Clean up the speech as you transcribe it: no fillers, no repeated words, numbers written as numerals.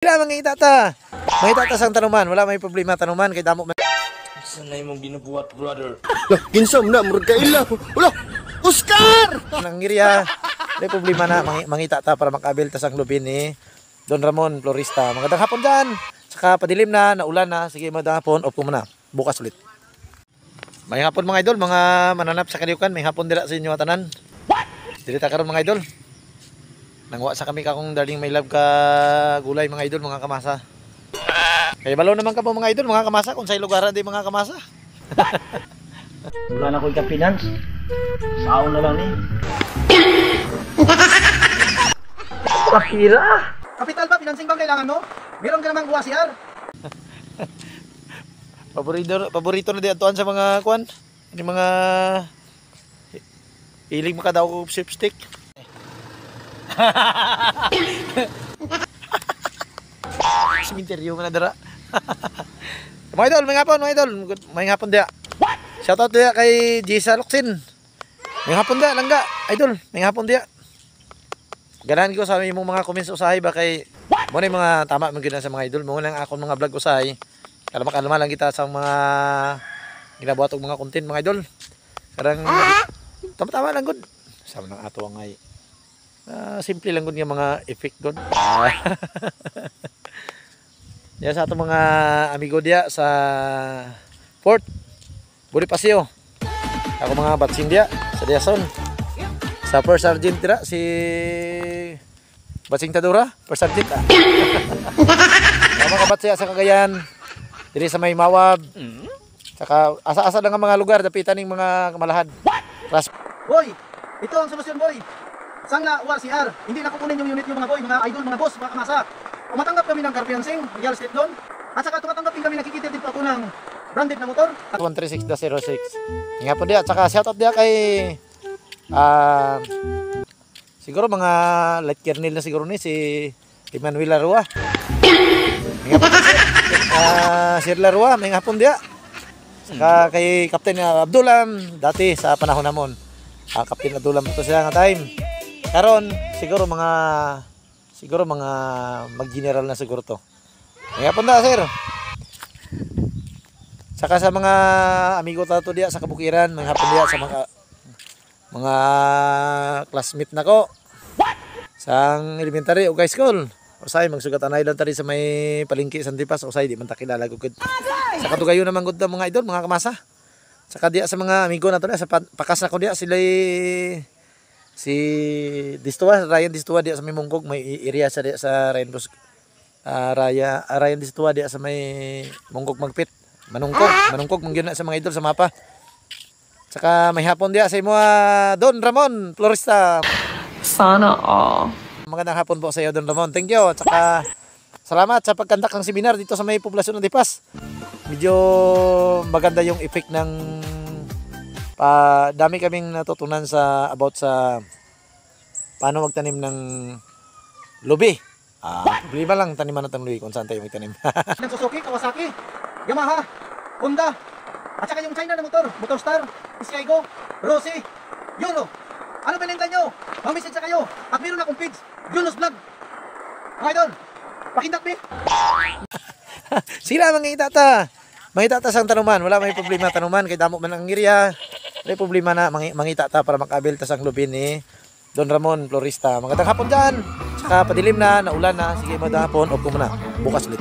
Sila mangita ta. Mangita ta sang tanuman, wala may problema tanuman kay damo man. Sanay mong ginabuhat, brother. Lah, kinsa man na murag kaila. Wala, Oscar! Nangirya, may problema na mangita ta para makabil ta sang lubin ni Don Ramon Florista. Magandang hapon diyan. Saka padilim na, naulan na. Sige, magandang hapon. Off ko muna. Bukas ulit. May hapon mga idol, mga mananap sa kaliukan, may hapon dira sa inyo tanan. What? Dili ta karon mga idol. Nangwa sa kami kakong daling may love ka gulay mga idol, mga kamasa. Kaya balaw naman ka po mga idol, mga kamasa, kung sa lugaran di mga kamasa. Wala na ko'y ka-finance. Saon na lang ni. Kapira! Kapital ba? Financing bang kailangan mo? Meron ka namang UACR? Paborito na di atuan sa mga kwan. Yung mga hiling makadaw ko sipstick. Simenteryo nga na dara. Mga idol, may hapon, mga idol. May hapon dia. Shoutout dia kay Jisa Locsin. May hapon dia, langga. Idol, may hapon dia. Ganahan ko sa imong mga comments usahay ba kay mo na yung mga tama man gina sa mga idol. Mo lang akong mga vlog usahay. Kalma lang kita sa mga ginabuhat og mga content mga idol. Karang tama lang gud. Sama nang ato ang ay simple lang gud nga mga effect gud. Yan sa atong mga amigo dia sa Fort Bonifacio. Ako mga batsing dia sa Diason. Sa First Sergeant tira si Batsing Tadura, First Sergeant. Mga kabatsya sa Cagayan, diri sa may Mawab. Saka asa-asa lang ang mga lugar dapitan ning mga kamalahad. Boy, ito ang solusyon boy. Sana UACR, hindi na kukunin yung unit yung mga boy, mga idol, mga boss, mga kamasa. Umatanggap kami ng car financing, real estate loan. At saka tumatanggapin kami, nakikita dito ako ng branded na motor. 136-06. Nga po dia, saka shoutout dia kay siguro mga light kernel na siguro ni si Emmanuel Larua. Nga po Sir Larua, may hapon dia. Saka kay Captain Abdulam dati sa panahon namon. Captain Abdulam to siya nga time. Karon siguro mga mag-general na siguro to. May hapon da sir. Saka sa mga amigo tato dia sa kabukiran, may hapon dia sa mga classmate nako sang elementary o high school. Usay magsugat anay lang tari sa may palengke sa Antipas, usay di man ta kilala gud. Sa katugayo naman gud mga idol, mga kamasa. Saka dia sa mga amigo nato sa pakas na ko dia sila si Distua, Ryan Distua dia sa may Mungkog, may area sa dia sa Rainbow Ryan Distua dia sa may Mungkog Magpit. Manungkog mong na sa mga idol sa mapa. Saka may hapon dia sa imo Don Ramon Florista. Sana all. Magandang hapon po sa iyo Don Ramon. Thank you. Saka salamat sa pagkandak ng seminar dito sa may poblasyon ng Dipas. Medyo maganda yung effect ng dami kaming natutunan sa about sa paano magtanim ng lubi. Problema lang taniman ng lubi kung saan tayo magtanim. Ng Suzuki, Kawasaki, Yamaha, Honda, at saka yung China na motor, Motorstar, Skygo, Rossi, Yolo. Ano pinenta nyo? Mag-message sa kayo. At meron akong page, Yolo's Vlog. Mga idol, pakindak me. Sila mangita ta. Mangita ta sang tanuman, wala may problema tanuman kay damo man ang area. May problema na mangita ta para makabil ta sang lubin ni Don Ramon Florista. Magandang hapon diyan. Saka padilim na, naulan na. Sige, magandang hapon. Off ko muna. Bukas ulit.